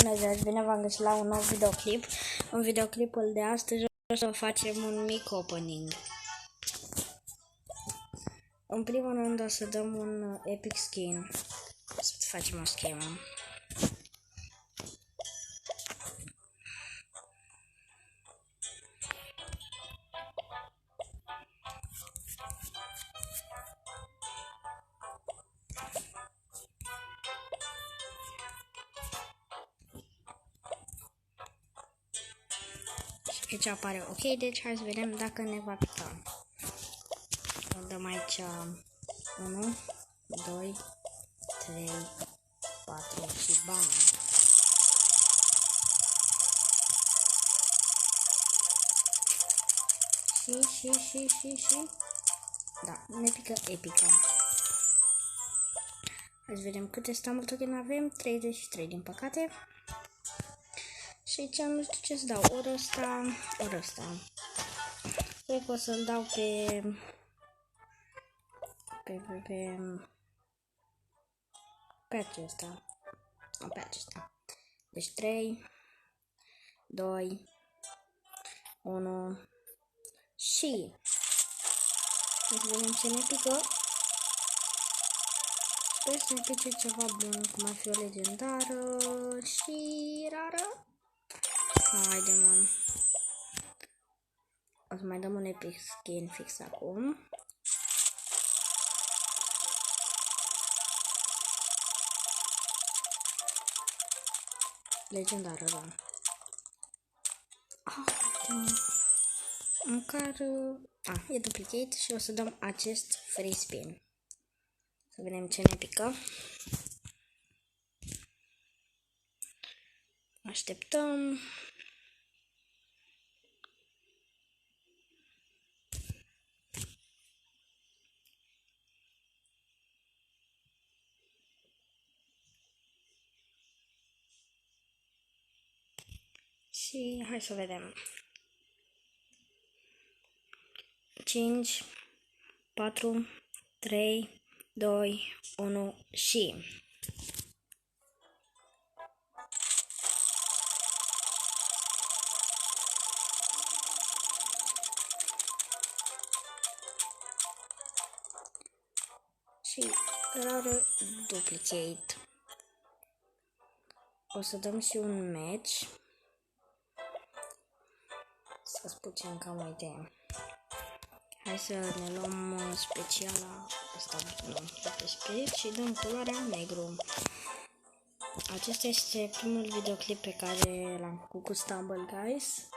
Bună ziua, bine v-am găsit la un nou videoclip. În videoclipul de astăzi o să facem un mic opening. În primul rând o să dăm un epic skin. Să facem o schemă. Aici apare ok, deci hai să vedem dacă ne va pica. Dăm aici 1, 2, 3, 4 și bam! Și... Da, ne pică epica. Hai să vedem câte stumble token avem. 33 din păcate. Și aici nu știu ce să dau. Ori ăsta. Cred că o să-l dau pe acesta. Pe acesta. Deci 3, 2, 1 și... Hai să vedem ce ne pică. Sper să ne pice ceva bun, cum ar fi o legendară și rară. Haide, mă. O să mai dăm un epic skin fix acum. Legendară, da. Măcar... e duplicate și o să dăm acest free spin. Să vedem ce ne pică. Așteptăm. Și hai să vedem. 5, 4, 3, 2, 1 și... Și rară duplicate. O să dăm și un match. Să-ți puțin cam o idee. Hai să ne luăm speciala asta, pe spirit și dăm culoarea negru. Acesta este primul videoclip pe care l-am făcut cu Stumble Guys.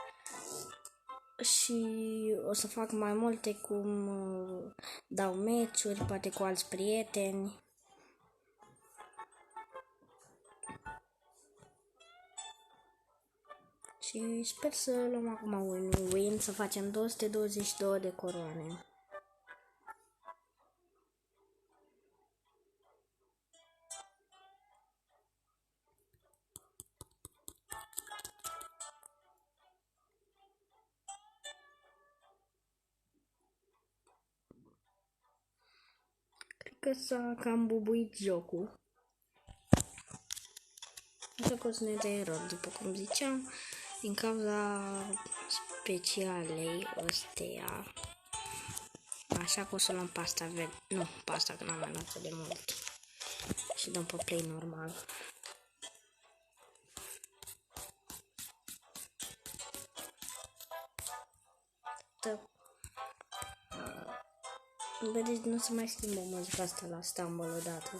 Și o să fac mai multe, cum dau meciuri, poate cu alți prieteni. Și sper să luăm acum un win, să facem 222 de coroane. Cred că s-a cam bubuit jocul. Așa că o să ne dea erori, după cum ziceam, din cauza specialei ăsteia. Așa că o să luăm pasta verde. Nu, pasta, că n-am mai luat de mult. Și dăm pe play normal. Vedeți, nu se mai schimbă muzica asta la Stumble odată.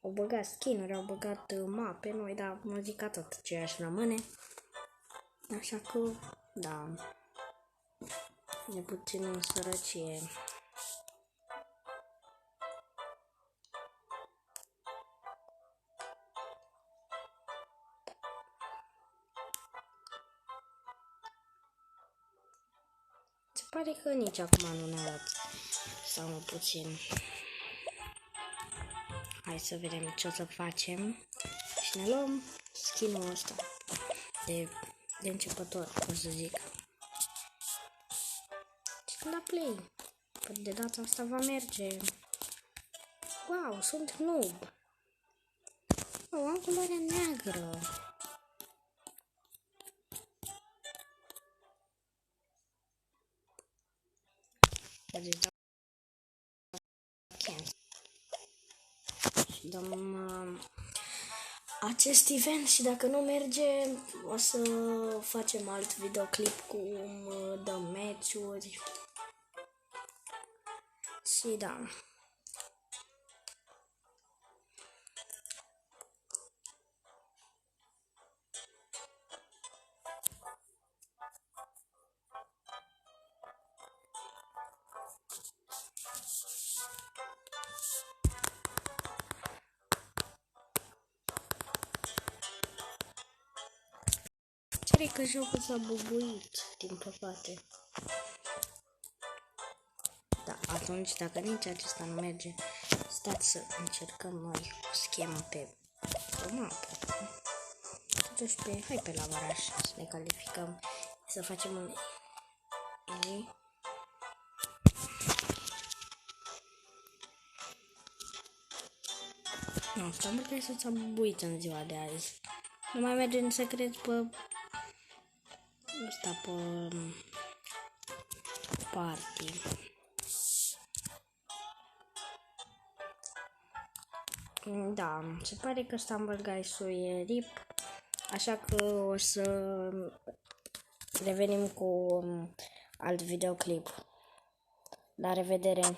Au băgat skin-uri, au băgat mape noi, dar muzica tot aceeași rămâne. Așa că, da, e puțin în sărăcie. Se pare că nici acum nu ne-a luat, sau puțin. Hai să vedem ce o să facem. Și ne luăm skin-ul ăsta de începător, o să zic. Și la play. De data asta va merge. Wow, sunt noob. Oh, am culoarea neagră. Deci dăm acest event și dacă nu merge o să facem alt videoclip cu dăm meciuri. Și da. Cred că jocul s-a buguit, din păcate. Da, atunci dacă nici acesta nu merge, stați să încercăm noi o schemă pe mapă. Totuși hai pe la oraș să ne calificăm, să facem un easy. Nu, stai că să ți-a bubuit în ziua de azi. Nu mai merge în secret pe ăsta, pe party. Da, se pare că Stumble Guys-ul e RIP, așa că o să revenim cu alt videoclip. La revedere!